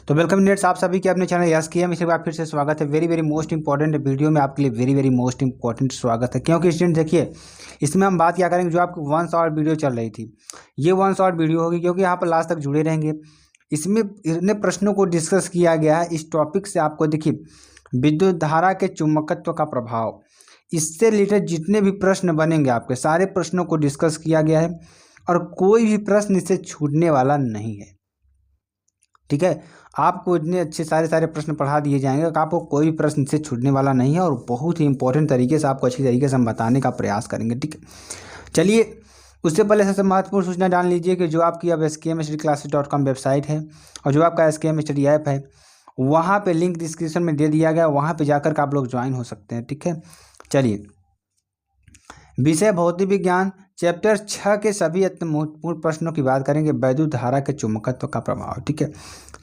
तो welcome nets, आप सभी के अपने चैनल यस की इसके बाद फिर से स्वागत है। Very very most important video में आपके लिए वेरी वेरी मोस्ट इंपॉर्टेंट स्वागत है। क्योंकि स्टूडेंट देखिए, इसमें हम बात क्या करेंगे, जो आपकी 1 शॉर्ट वीडियो चल रही थी, ये 1 शॉर्ट वीडियो होगी, क्योंकि यहाँ पर लास्ट तक जुड़े रहेंगे। इसमें इतने प्रश्नों को डिस्कस किया गया है। इस टॉपिक से आपको देखिए, विद्युत धारा के चुंबकत्व का प्रभाव, इससे रिलेटेड जितने भी प्रश्न बनेंगे आपके सारे प्रश्नों को डिस्कस किया गया है और कोई भी प्रश्न इससे छूटने वाला नहीं है। ठीक है, आपको इतने अच्छे सारे प्रश्न पढ़ा दिए जाएंगे कि आपको कोई भी प्रश्न से छूटने वाला नहीं है और बहुत ही इंपॉर्टेंट तरीके से आपको अच्छी तरीके से हम बताने का प्रयास करेंगे। ठीक है, चलिए उससे पहले सबसे महत्वपूर्ण सूचना जान लीजिए कि जो आपकी अब skmstudyclasses.com वेबसाइट है और जो आपका SKM स्टडी ऐप है, वहाँ पे लिंक डिस्क्रिप्शन में दे दिया गया, वहाँ पे जाकर के आप लोग ज्वाइन हो सकते हैं। ठीक है, चलिए विषय भौतिक विज्ञान चैप्टर 6 के सभी महत्वपूर्ण प्रश्नों की बात करेंगे। विद्युत धारा के चुंबकत्व का प्रभाव। ठीक है,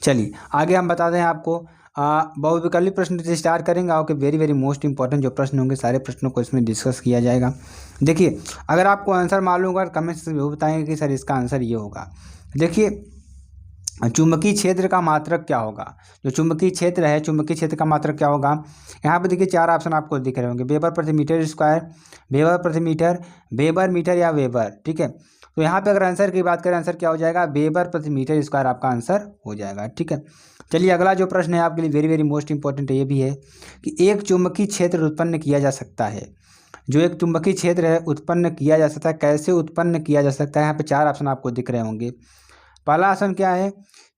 चलिए आगे हम बताते हैं आपको बहुविकल्पी प्रश्न से स्टार्ट करेंगे। आपके वेरी वेरी मोस्ट इंपॉर्टेंट जो प्रश्न होंगे, सारे प्रश्नों को इसमें डिस्कस किया जाएगा। देखिए, अगर आपको आंसर मालूम होगा कमेंट से जरूर बताएंगे कि सर इसका आंसर ये होगा। देखिए, चुंबकीय क्षेत्र का मात्रक क्या होगा। जो चुंबकीय क्षेत्र है, चुंबकीय क्षेत्र का मात्रक क्या होगा। यहाँ पे देखिए 4 ऑप्शन आपको दिख रहे होंगे, वेबर प्रति मीटर स्क्वायर, वेबर प्रति मीटर, वेबर मीटर या वेबर। ठीक है, तो यहाँ पे अगर आंसर की बात करें, आंसर क्या हो जाएगा, वेबर प्रति मीटर स्क्वायर आपका आंसर हो जाएगा। ठीक है, चलिए अगला जो प्रश्न है आपके लिए वेरी वेरी मोस्ट इंपॉर्टेंट ये भी है कि एक चुंबकीय क्षेत्र उत्पन्न किया जा सकता है। जो एक चुंबकीय क्षेत्र है उत्पन्न किया जा सकता है, कैसे उत्पन्न किया जा सकता है। यहाँ पे 4 ऑप्शन आपको दिख रहे होंगे। पहला ऑप्शन क्या है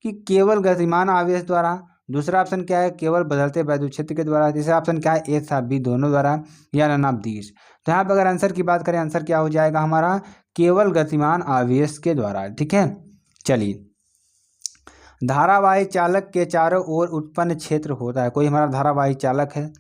कि केवल गतिमान आवेश द्वारा, दूसरा ऑप्शन क्या है केवल बदलते वैद्युत क्षेत्र के द्वारा, तीसरा ऑप्शन क्या है ए तथा बी दोनों द्वारा, या नन ऑफ दीज। तो यहाँ पर अगर आंसर की बात करें, आंसर क्या हो जाएगा हमारा, केवल गतिमान आवेश के द्वारा। ठीक है, चलिए धारावाही चालक के चारों ओर उत्पन्न क्षेत्र होता है। कोई हमारा धारावाही चालक है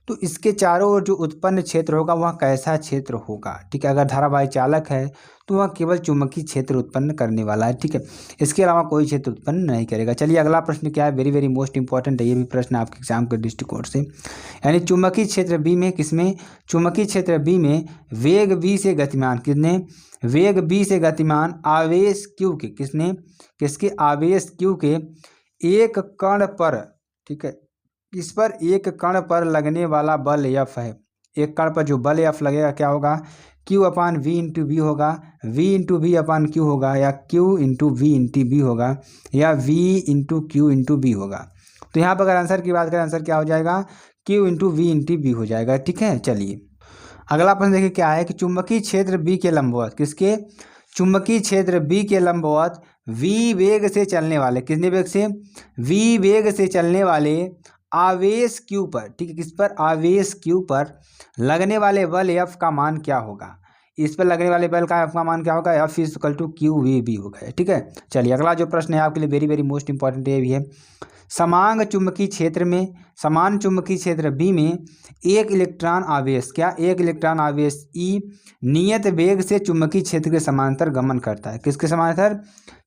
तो इसके चारों ओर जो उत्पन्न क्षेत्र होगा वह कैसा क्षेत्र होगा। ठीक है, अगर धारावाही चालक है तो वह केवल चुंबकीय क्षेत्र उत्पन्न करने वाला है। ठीक है, इसके अलावा कोई क्षेत्र उत्पन्न नहीं करेगा। चलिए अगला प्रश्न क्या है, वेरी वेरी मोस्ट इंपॉर्टेंट है ये भी प्रश्न आपके एग्जाम के दृष्टिकोण से। यानी चुंबकीय क्षेत्र बी में, किसमें, चुंबकीय क्षेत्र बी में वेग बी से गतिमान, कितने, वेग बी से गतिमान आवेश क्यू के, किसने, किसके, आवेश क्यू के एक कण पर, ठीक है, इस पर एक कण पर लगने वाला बल F है। एक कण पर जो बल F लगेगा क्या होगा, Q upon V into B होगा, V into B upon Q होगा, या Q into V into B होगा, या V into Q into B होगा। तो यहाँ पर अगर आंसर की बात करें, आंसर क्या हो जाएगा, Q into V into B हो जाएगा। ठीक है, चलिए अगला प्रश्न देखिए क्या है कि चुंबकीय क्षेत्र B के लंबवत, किसके, चुंबकीय क्षेत्र B के लंबवत V वेग से चलने वाले, कितने वेग से, V वेग से चलने वाले आवेश Q पर, ठीक है, किस पर, आवेश Q पर लगने वाले बल F का मान क्या होगा। इस पर लगने वाले बल का F का मान क्या होगा, F इक्वल टू QVB होगा। ठीक है, चलिए अगला जो प्रश्न है आपके लिए वेरी वेरी मोस्ट इंपॉर्टेंट ये भी है। समान चुंबकीय क्षेत्र में, समान चुंबकीय क्षेत्र बी में एक इलेक्ट्रॉन आवेश, क्या, एक इलेक्ट्रॉन आवेश E नियत वेग से चुंबकीय क्षेत्र के समांतर गमन करता है। किसके समांतर,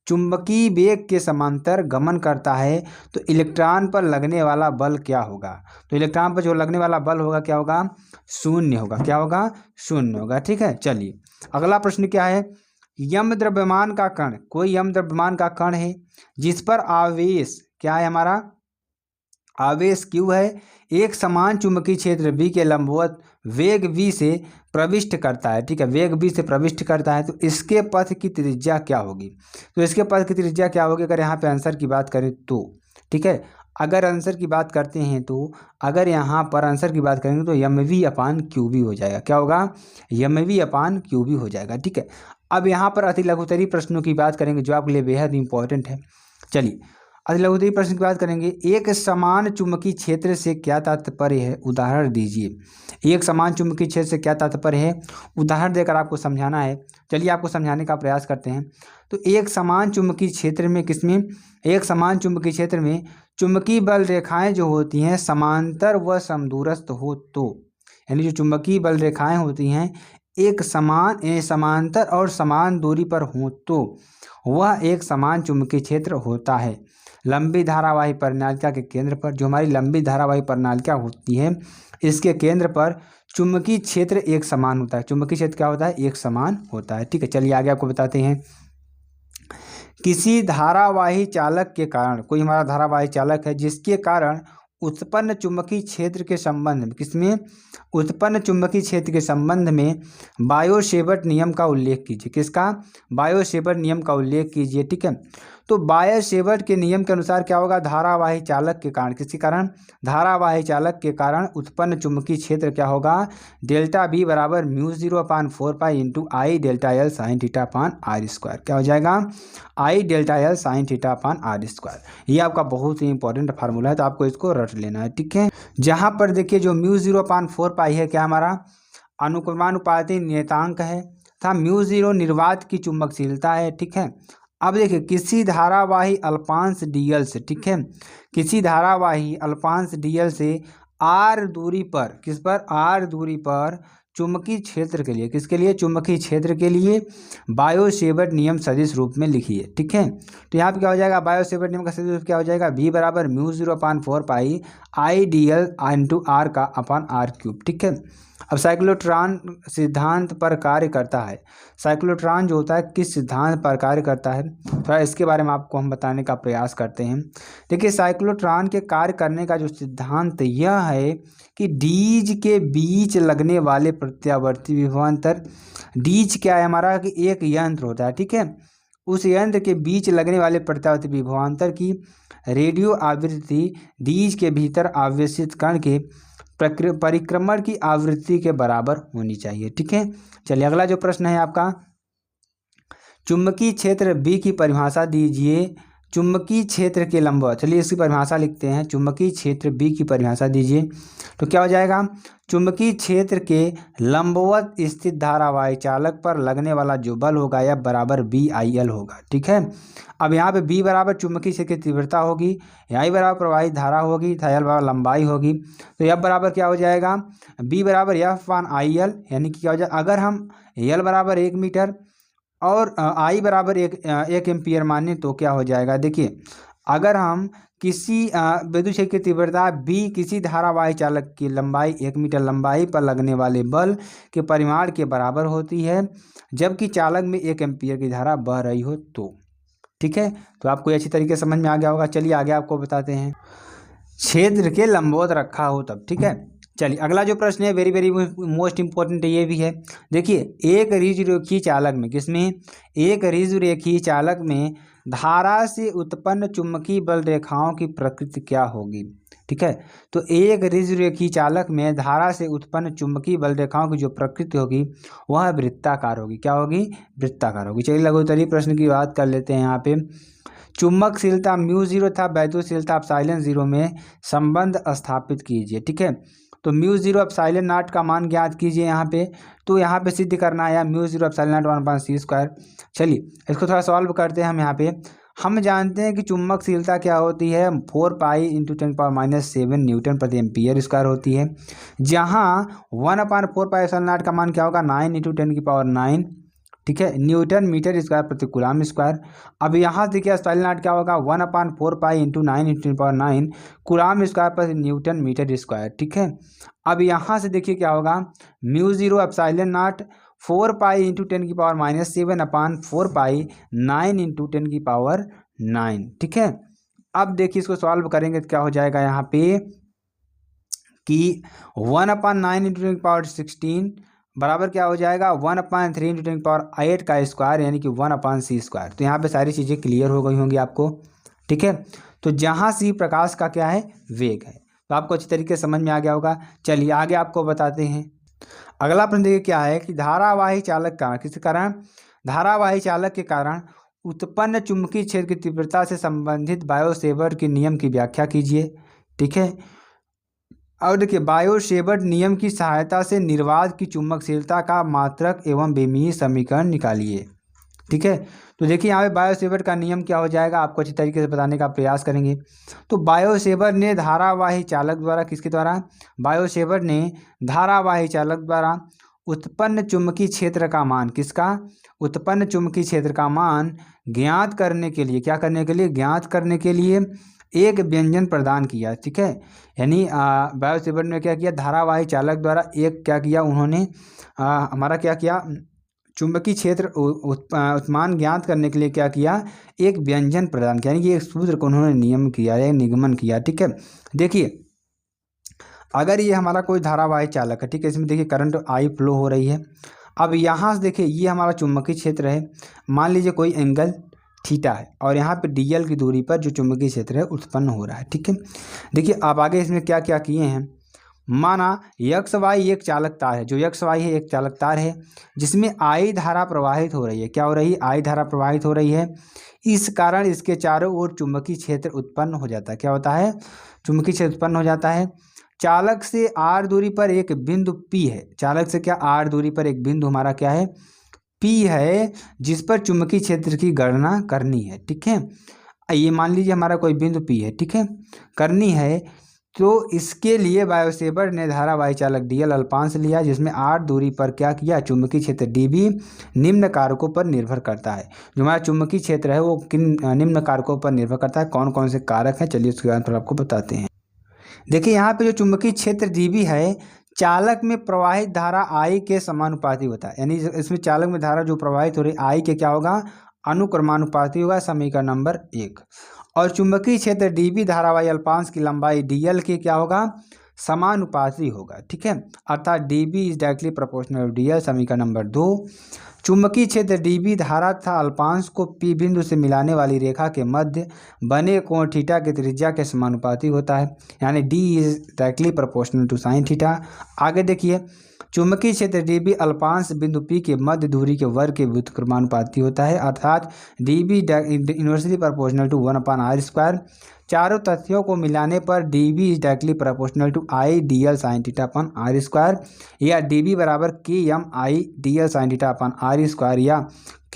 चुंबकीय वेग के समांतर गमन करता है। तो इलेक्ट्रॉन पर लगने वाला बल क्या होगा, तो इलेक्ट्रॉन पर जो लगने वाला बल होगा क्या होगा, शून्य होगा। क्या होगा, शून्य होगा। ठीक है, चलिए अगला प्रश्न क्या है, यम द्रव्यमान का कण, कोई यम द्रव्यमान का कण है जिस पर आवेश क्या है, हमारा आवेश Q है, एक समान चुंबकीय क्षेत्र B के लंबवत वेग V से प्रविष्ट करता है। ठीक है, वेग V से प्रविष्ट करता है, तो इसके पथ की त्रिज्या क्या होगी। तो इसके पथ की त्रिज्या क्या होगी, अगर यहाँ पे आंसर की बात करें तो, ठीक है, अगर आंसर की बात करते हैं तो, अगर यहाँ पर आंसर की बात करेंगे तो mv अपान QV हो जाएगा। क्या होगा, mv अपान QV हो जाएगा। ठीक है, अब यहाँ पर अति लघुतरी प्रश्नों की बात करेंगे जो आपके लिए बेहद इंपॉर्टेंट है। चलिए अति लघुतरी प्रश्न की बात करेंगे, एक समान चुंबकीय क्षेत्र से क्या तात्पर्य है, उदाहरण दीजिए। एक समान चुंबकीय क्षेत्र से क्या तात्पर्य है, उदाहरण देकर आपको समझाना है। चलिए आपको समझाने का प्रयास करते हैं। तो एक समान चुंबकीय क्षेत्र में, किसमें, एक समान चुंबकीय क्षेत्र में चुंबकीय बल रेखाएं जो होती हैं समांतर व समदूरस्थ हो तो, यानी जो चुंबकीय बल रेखाएं होती हैं एक समान, समांतर और समान दूरी पर हो तो वह एक समान चुंबकीय क्षेत्र होता है। लंबी धारावाही प्रणालिका के केंद्र पर, जो हमारी लंबी धारावाही प्रणालिका होती है इसके केंद्र पर चुंबकीय क्षेत्र एक समान होता है। चुंबकीय क्षेत्र क्या होता है, एक समान होता है। ठीक है, चलिए आगे आपको बताते हैं किसी धारावाही चालक के कारण, कोई हमारा धारावाही चालक है जिसके कारण उत्पन्न चुंबकीय क्षेत्र के संबंध में, किसमें, उत्पन्न चुंबकीय क्षेत्र के संबंध में बायो-सेवर्ट नियम का उल्लेख कीजिए। किसका, बायो-सेवर्ट नियम का उल्लेख कीजिए। ठीक है, तो बायो-सेवर्ट के नियम के अनुसार क्या होगा, धारावाही चालक के कारण, किसके कारण, धारावाही चालक के कारण उत्पन्न चुंबकीय क्षेत्र क्या होगा, डेल्टा बी बराबर μ0/4 into I delta L sine theta upon R square. क्या हो जाएगा, I delta L sine theta upon R square. ये आपका बहुत ही इंपॉर्टेंट फार्मूला है, तो आपको इसको रट लेना है। ठीक है, जहाँ पर देखिए जो μ0/4 है क्या हमारा अनुक्रमानुपाती नियतांक है, तथा μ0 निर्वात की चुंबकशीलता है। ठीक है, अब देखिए किसी धारावाही अल्पांश डीएल से, ठीक है, किसी धारावाही अल्पांश डीएल से आर दूरी पर, किस पर, आर दूरी पर चुंबकीय क्षेत्र के लिए, किसके लिए, चुंबकीय क्षेत्र के लिए बायो-सेवर्ट नियम सदिश रूप में लिखिए। ठीक है, तो यहाँ पे क्या हो जाएगा, बायो-सेवर्ट नियम का सदिश रूप क्या हो जाएगा, बी बराबर μ0/4 I D L into R का अपान आर क्यूब। ठीक है, अब साइक्लोट्रॉन सिद्धांत पर कार्य करता है। साइक्लोट्रॉन जो होता है किस सिद्धांत पर कार्य करता है, थोड़ा इसके बारे में आपको हम बताने का प्रयास करते हैं। देखिए साइक्लोट्रॉन के कार्य करने का जो सिद्धांत यह है कि डीज के बीच लगने वाले प्रत्यावर्ती विभवांतर, डीज क्या है हमारा, कि एक यंत्र होता है। ठीक है, उस यंत्र के बीच लगने वाले प्रत्यावर्ती विभवांतर की रेडियो आवृत्ति डीज के भीतर आवेशित कण के परिक्रमण की आवृत्ति के बराबर होनी चाहिए। ठीक है, चलिए अगला जो प्रश्न है आपका, चुंबकीय क्षेत्र बी की परिभाषा दीजिए। चुंबकीय क्षेत्र के लंबवत, चलिए इसकी परिभाषा लिखते हैं, चुंबकीय क्षेत्र बी की परिभाषा दीजिए। तो क्या हो जाएगा, चुंबकीय क्षेत्र के लंबवत स्थित धारावाही चालक पर लगने वाला जो बल होगा यह बराबर बी आई एल होगा। ठीक है, अब यहाँ पे बी बराबर चुंबकीय क्षेत्र की तीव्रता होगी, आई बराबर प्रवाहित धारा होगी, एल बराबर लंबाई होगी। तो एफ बराबर क्या हो जाएगा, बी बराबर एफ अपान आई एल, यानी कि क्या हो जाएगा, अगर हम एल बराबर 1 मीटर और आई बराबर एक एम्पियर माने तो क्या हो जाएगा, देखिए अगर हम किसी विद्युत क्षेत्र की तीव्रता बी किसी धारावाही चालक की लंबाई 1 मीटर लंबाई पर लगने वाले बल के परिमाण के बराबर होती है जबकि चालक में 1 एम्पियर की धारा बह रही हो तो। ठीक है, तो आपको अच्छी तरीके से समझ में आ गया होगा। चलिए आगे आपको बताते हैं, क्षेत्र के लंबवत रखा हो तब। ठीक है, चलिए अगला जो प्रश्न है वेरी वेरी मोस्ट इंपॉर्टेंट ये भी है। देखिए एक ऋजुरेखीय चालक में, किसमें, एक ऋजुरेखीय चालक में धारा से उत्पन्न चुंबकीय बल रेखाओं की प्रकृति क्या होगी। ठीक है, तो एक ऋजुरेखीय चालक में धारा से उत्पन्न चुंबकीय बल रेखाओं की जो प्रकृति होगी वह वृत्ताकार होगी। क्या होगी, वृत्ताकार होगी। चलिए लघुत्तरीय प्रश्न की बात कर लेते हैं। यहाँ पे चुंबकशीलता μ0 था, वैद्युतशीलता एप्सिलॉन 0 में संबंध स्थापित कीजिए। ठीक है, तो μ0 एप्सिलॉन नॉट का मान ज्ञात कीजिए यहाँ पे। तो यहाँ पे सिद्ध करना है μ0 एप्सिलॉन नॉट 1/c²। चलिए इसको थोड़ा सॉल्व करते हैं हम। यहाँ पे हम जानते हैं कि चुंबकशीलता क्या होती है, 4 पाई इंटू 10⁻⁷ न्यूटन प्रति एम्पियर स्क्वायर होती है, जहाँ 1/4 पाई एप्सिलॉन नॉट का मान क्या होगा, 9 इंटू 10⁹। ठीक है, न्यूटन मीटर स्क्वायर प्रति कूलम स्क्वायर। अब यहाँ देखिए एप्सिलॉन नॉट क्या होगा, 1/4 pi into 9 into 10⁹ coulomb square प्रति न्यूटन मीटर स्क्वायर। ठीक है, अब यहाँ से देखिए क्या होगा, μ0 epsilon nought 4 pi into 10⁻⁷ upon 4 pi 9 into 10⁹। ठीक है, अब देखिए इसको सॉल्व करेंगे तो क्या हो जाएगा यहाँ पे कि 1/9 इंटू 10⁻16 बराबर क्या हो जाएगा, 1/3 इंटू 10⁸ का स्क्वायर, यानी कि 1/c²। तो यहाँ पे सारी चीज़ें क्लियर हो गई होंगी आपको। ठीक है, तो जहाँ सी प्रकाश का क्या है, वेग है, तो आपको अच्छी तरीके से समझ में आ गया होगा। चलिए आगे आपको बताते हैं। अगला प्रश्न देखिए क्या है कि धारावाही चालक का किस कारण, धारावाही चालक के कारण उत्पन्न चुंबकीय क्षेत्र की तीव्रता से संबंधित बायो-सेवर्ट के नियम की व्याख्या कीजिए। ठीक है, और देखिए बायो-सेवर्ट नियम की सहायता से निर्वात की चुंबकशीलता का मात्रक एवं बेमीय समीकरण निकालिए। ठीक है, तो देखिए यहाँ पे बायो-सेवर्ट का नियम क्या हो जाएगा, आपको अच्छी तरीके से बताने का प्रयास करेंगे। तो बायो-सेवर्ट ने धारावाही चालक द्वारा, किसके द्वारा, बायो-सेवर्ट ने धारावाही चालक द्वारा उत्पन्न चुंबकीय क्षेत्र का मान, किसका, उत्पन्न चुंबकीय क्षेत्र का मान ज्ञात करने के लिए, क्या करने के लिए, ज्ञात करने के लिए एक व्यंजन प्रदान किया। ठीक है, यानी बायो-सेवर्ट ने क्या किया, धारावाही चालक द्वारा एक क्या किया उन्होंने, हमारा क्या किया, चुंबकीय क्षेत्र उत्मान ज्ञात करने के लिए क्या किया, एक व्यंजन प्रदान किया, यानी कि एक सूत्र को उन्होंने नियम किया या निगमन किया। ठीक है, देखिए अगर ये हमारा कोई धारावाही चालक है, ठीक है, इसमें देखिए करंट आई फ्लो हो रही है। अब यहाँ से देखिए ये हमारा चुंबकीय क्षेत्र है, मान लीजिए कोई एंगल थीटा है और यहाँ पे dl की दूरी पर जो चुंबकीय क्षेत्र है उत्पन्न हो रहा है। ठीक है, देखिए आप आगे इसमें क्या क्या किए हैं, माना यक्स वाई एक चालक तार है, जो यक्स वाई है एक चालक तार है जिसमें आई धारा प्रवाहित हो रही है। क्या हो रही है, आई धारा प्रवाहित हो रही है। इस कारण इसके चारों ओर चुंबकीय क्षेत्र उत्पन्न हो जाता है। क्या होता है, चुंबकीय क्षेत्र उत्पन्न हो जाता है। चालक से आर दूरी पर एक बिंदु P है, चालक से क्या आर दूरी पर एक बिंदु हमारा क्या है, P है, जिस पर चुंबकीय क्षेत्र की गणना करनी है। ठीक है, ये मान लीजिए हमारा कोई बिंदु P है, ठीक है, करनी है। तो इसके लिए वायुसेवर ने धारावाही चालक DL अल्पांश लिया, जिसमें आर दूरी पर क्या किया, चुंबकीय क्षेत्र DB निम्न कारकों पर निर्भर करता है। जो हमारा चुंबकीय क्षेत्र है वो किन निम्न कारकों पर निर्भर करता है, कौन कौन से कारक हैं, चलिए उसके आंसर आपको बताते हैं। देखिए यहाँ पे जो चुंबकीय क्षेत्र DB है चालक में प्रवाहित धारा I के समानुपाती होता है, यानी इसमें चालक में धारा जो प्रवाहित हो रही I के क्या होगा, अनुक्रमानुपाती होगा, समीकरण नंबर 1। और चुंबकीय क्षेत्र DB धारावाही अल्पांश की लंबाई DL के क्या होगा, समानुपाती होगा। ठीक है, अर्थात DB is directly proportional to DL, समीकरण नंबर 2। चुंबकीय क्षेत्र DB धारा तथा अल्पांश को P बिंदु से मिलाने वाली रेखा के मध्य बने कोण थीटा के त्रिज्या के समानुपाती होता है, यानी D is directly proportional to sine theta. आगे देखिए चुंबकीय क्षेत्र DB अल्पांश बिंदु P के मध्य दूरी के वर्ग के व्युत्क्रमानुपाती होता है, अर्थात DB inversely proportional to 1/r²। चारों तथ्यों को मिलाने पर DB is directly proportional to I DL sin theta upon r², या DB बराबर Km I DL sin theta upon r², या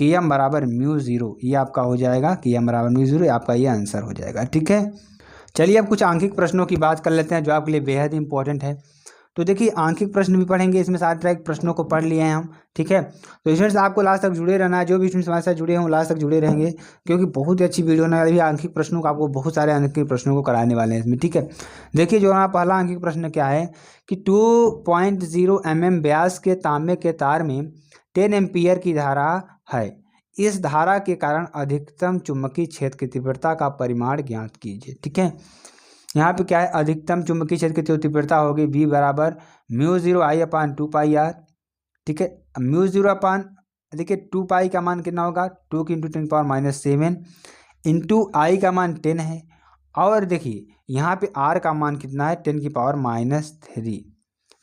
Km बराबर μ0, ये आपका हो जाएगा, Km बराबर μ0, आपका ये आंसर हो जाएगा। ठीक है, चलिए अब कुछ आंखिक प्रश्नों की बात कर लेते हैं जो आपके लिए बेहद इंपॉर्टेंट है। तो देखिए आंखिक प्रश्न भी पढ़ेंगे, इसमें सारे तरह के प्रश्नों को पढ़ लिए हैं हम। ठीक है, तो स्टूडेंट्स आपको लास्ट तक जुड़े रहना है, जो भी स्टूडेंट्स हमारे साथ जुड़े हों लास्ट तक जुड़े रहेंगे, क्योंकि बहुत ही अच्छी वीडियो ना अभी आंखिक प्रश्नों को आपको बहुत सारे आंखिक प्रश्नों को कराने वाले हैं इसमें। ठीक है, देखिए जो हमारा पहला आंखिक प्रश्न क्या है कि 2.0 mm व्यास के तांबे के तार में 10 एम्पियर की धारा है, इस धारा के कारण अधिकतम चुंबकीय क्षेत्र की तीव्रता का परिमाण ज्ञात कीजिए। ठीक है, यहाँ पे क्या है, अधिकतम चुंबकीय क्षेत्र की तीव्रता होगी V बराबर μ0 I अपान 2πr। ठीक है, μ0 अपान देखिए 2π का मान कितना होगा, 2 की इंटू 10⁻⁷ इंटू I का मान 10 है, और देखिए यहाँ पे R का मान कितना है, 10⁻³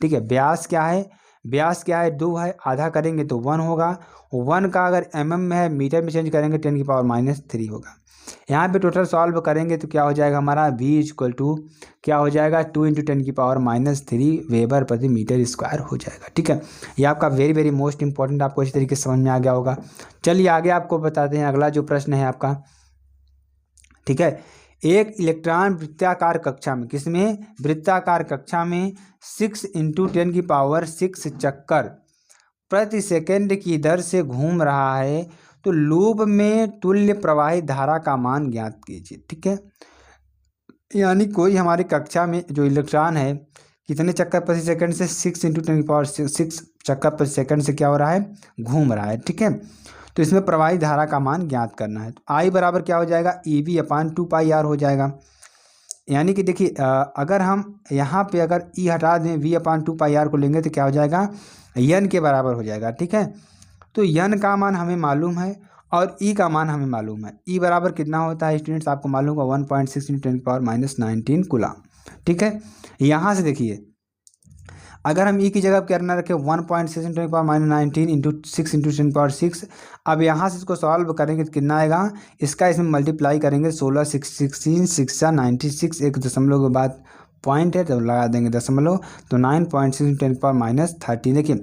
ठीक है, व्यास क्या है, व्यास क्या है 2 है, आधा करेंगे तो 1 होगा, 1 का अगर mm में है मीटर में चेंज करेंगे 10⁻³ होगा। यहाँ पे टोटल सॉल्व करेंगे तो क्या हो जाएगा हमारा V इक्वल टू क्या हो जाएगा 2 इंटू 10⁻³ वेबर प्रति मीटर स्क्वायर हो जाएगा। ठीक है, ये आपका वेरी वेरी मोस्ट इंपॉर्टेंट, आपको इस तरीके से समझ में आ गया होगा। चलिए आगे आपको बताते हैं अगला जो प्रश्न है आपका। ठीक है, एक इलेक्ट्रॉन वृत्ताकार कक्षा में, किसमें, वृत्ताकार कक्षा में 6 इंटू 10⁶ चक्कर प्रति सेकंड की दर से घूम रहा है, तो लूप में तुल्य प्रवाहित धारा का मान ज्ञात कीजिए। ठीक है, यानी कोई हमारी कक्षा में जो इलेक्ट्रॉन है कितने चक्कर प्रति सेकंड से 6 इंटू 10⁶ चक्कर प्रति सेकंड से क्या हो रहा है, घूम रहा है। ठीक है, तो इसमें प्रवाहित धारा का मान ज्ञात करना है। तो I बराबर क्या हो जाएगा, EV अपान 2πr हो जाएगा। यानी कि देखिए अगर हम यहाँ पे अगर E हटा दें V अपान 2πr को लेंगे तो क्या हो जाएगा, N के बराबर हो जाएगा। ठीक है, तो N का मान हमें मालूम है और E का मान हमें मालूम है। E बराबर कितना होता है स्टूडेंट्स, आपको मालूम होगा 1.6 इंटू 10⁻⁹ कूलम। ठीक है, यहाँ से देखिए अगर हम E की जगह क्या रखें 1.6 इंटू 10⁻⁹ इंटू 6 इंटू 10⁶, अब यहाँ से इसको सॉल्व करेंगे तो कितना आएगा, इसका इसमें मल्टीप्लाई करेंगे 16 16 6 96, एक दशमलव के बाद पॉइंट है तो लगा देंगे दशमलव, तो 9.6 इंटू 10⁻⁻13। देखिए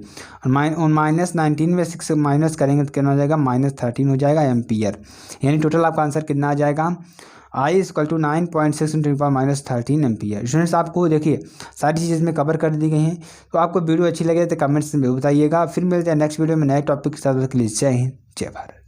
-19 में 6 माइनस करेंगे तो कितना हो जाएगा, -13 हो जाएगा एम्पियर। यानी टोटल आपका आंसर कितना आ जाएगा, I equal to 9.6 into 10⁻13 ampere. Students आपको देखिए सारी चीज़ में कवर कर दी गई हैं, तो आपको वीडियो अच्छी लगे तो कमेंट्स में बताइएगा। फिर मिलते हैं नेक्स्ट वीडियो में नए टॉपिक के साथ। जय हिंद, जय भारत।